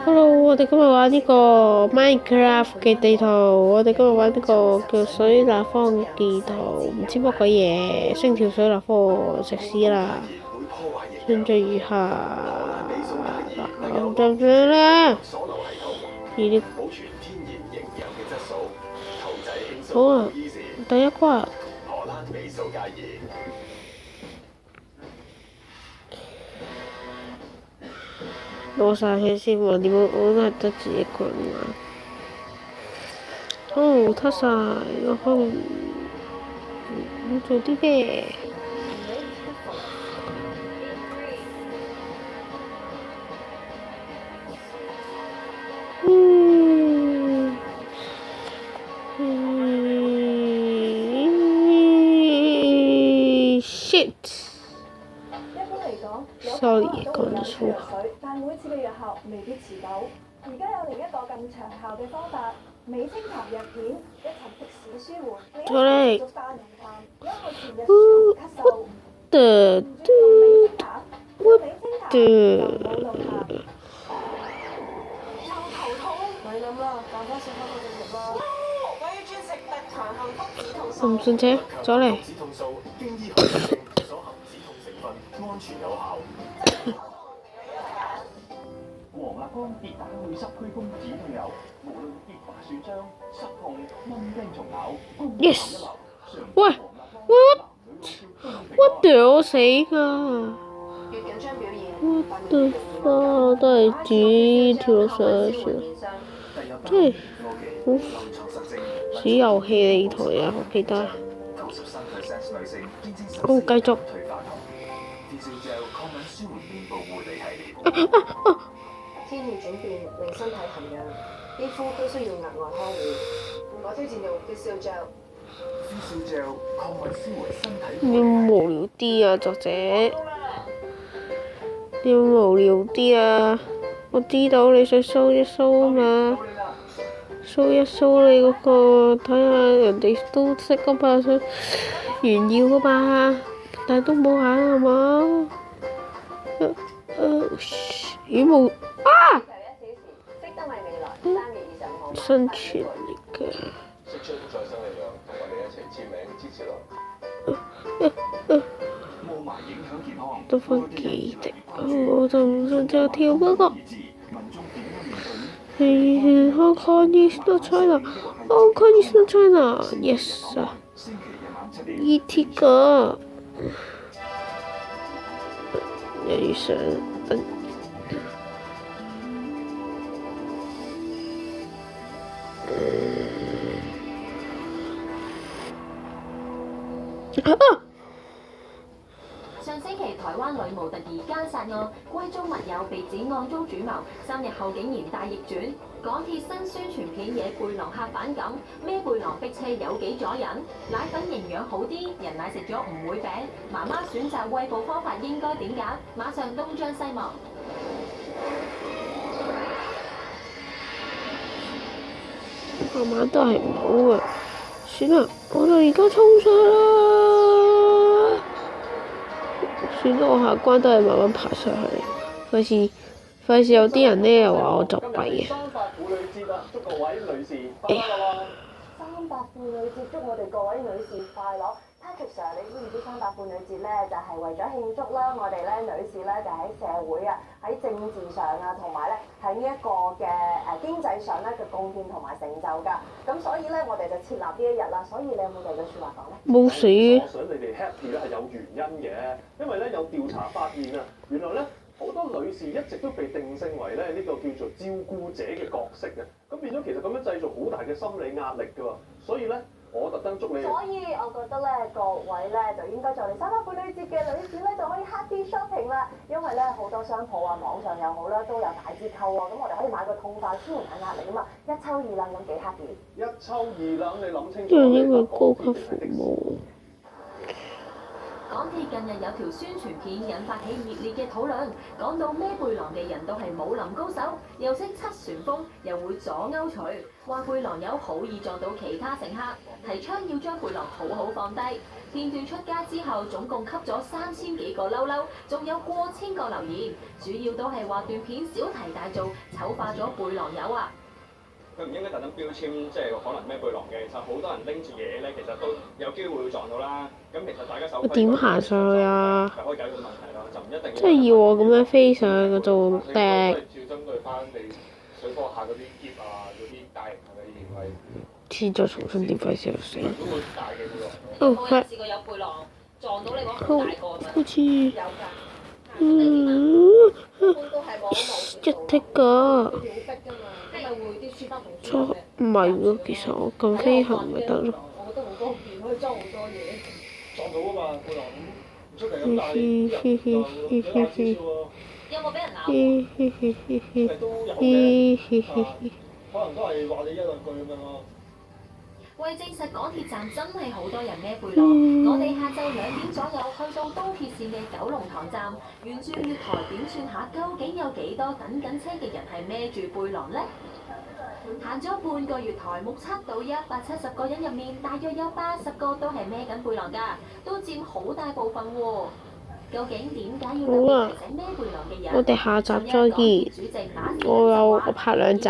Hello，我哋今日玩呢個 Minecraft 嘅地圖，我哋今日玩呢個叫水立方嘅地圖，唔知乜鬼嘢，升條水立方食屎啦！順序如下，咁樣啦，呢好啊，第一關。攞晒氣先喎，點解我都係得自己一個人玩？哦，得晒，我可能要做啲咩？shit。sorry， 講咗粗口。但每次嘅藥效未必持久。而家有另一個更長效嘅方法，美清痰藥片，一層即時舒緩，另一層逐化濃痰，一個全日舒咳嗽。的用美清痰，冇濃痰。又頭痛？咪諗啦，揀翻少翻個隻食啦。我要轉食特長幸福止痛素。唔信邪，走嚟。止痛素經醫學驗證，所含止痛成分安全有效。黃立光跌打祛濕驅風止痛油，無論結疤損傷、濕痛、蚊叮蟲咬，功效一流。喂，what the 死㗎！what the fuck 都係煮跳落上去算，真係好煮遊戲呢台啊！我記得。好，繼續。天氣轉變令身體痕癢，肌膚都需要額外呵護。我推薦用 Facial Gel。Facial Gel 抗敏舒緩身體。你要無聊啲啊，作者！你要無聊啲啊！我知道你想 show 一 show 啊嘛，show 一 show 你嗰個，睇下人哋都識噶嘛，想炫耀噶嘛，但係都冇眼係嘛？羽毛啊！生存嚟嘅。得返幾滴，我就唔信就跳嗰個。Hong Kong is not China. Hong Kong is not China. Yes 啊，E.T. 個又要上燈。上星期台灣女模特兒姦殺案，閨中密友被指案中主謀，3日後竟然大逆轉。港鐵新宣傳片惹背囊客反感，孭背囊逼車有幾阻人？奶粉營養好啲，人奶食咗唔會病。媽媽選擇餵哺方法應該點揀？馬上東張西望。媽媽都係唔好啊！算啦，我哋而家衝上啦！算啦，我下關都係慢慢爬上去，費事有啲人呢又話我作弊啊！哎呀300婦女節，祝我哋各位女士快樂。Patrick Sir，你知唔知300婦女節咧就係為咗慶祝啦，我哋咧女士咧就喺社會啊、喺政治上啊，同埋咧喺呢一個嘅經濟上咧嘅貢獻同埋成就㗎。咁所以咧我哋就設立呢一日啦。所以你有冇第二句説話講咧？冇死我想你哋 happy 咧係有原因嘅，因為咧有調查發現啊，原來咧好多女士一直都被定性為咧呢個叫做照顧者嘅角色嘅，咁變咗其實咁樣製造好大嘅心理壓力㗎喎，所以咧。我特登祝你。所以我覺得咧，各位咧就應該就嚟300婦女節嘅女士咧就可以 happy shopping 啦，因為咧好多商鋪啊、網上又好啦，都有大折扣喎，咁我哋可以買個痛快舒緩下壓力啊嘛，一抽二攬咁幾 happy。一抽二攬，你諗清楚。因為高級服務。港港鐵近日有條宣傳片引發起熱烈嘅討論，講到孭背囊嘅人都係武林高手，又識七旋風，又會左勾捶，話背囊友好易撞到其他乘客，提倡要將背囊好好放低。片段出街之後，總共吸咗3000幾個嬲嬲，仲有過千個留言，主要都係話段片小題大做，醜化咗背囊友啊！佢唔應該特登標籤，即係可能孭背囊嘅，其實好多人拎住嘢咧，其實都有機會會撞到啦。咁其實大家手我點行上去啊？就可以解決問題咯，就唔一定。即係要我咁樣飛上去嗰度都掟？係照針對翻你水貨客嗰啲篋啊，嗰啲大型係咪認為黐咗重新點費事死。都會大嘅背囊咯？哦，有冇人試過有背囊撞到你講好大個咁樣？好似有㗎，都係冇一剔㗎。好逼㗎嘛，因為會啲書包同書錯唔係喎，其實我撳飛行咪得咯。我覺得好方便，可以裝好多嘢。撞到啊嘛，背囊唔出奇咁，但係啲人就有眼少少喎。有冇俾人鬧？都有嘅，可能都係話你一兩句咁樣咯。為證實港鐵站真係好多人孭背囊，我哋下晝2點左右去到東鐵線嘅九龍塘站，沿住月台點算下，究竟有幾多等緊車嘅人係孭住背囊呢？行咗半個月台，目測到170個人入面，大約有80個都係孭緊背囊㗎，都佔好大部分喎。究竟點解要特別提醒孭背囊嘅人？我哋下集再見。我拍2集。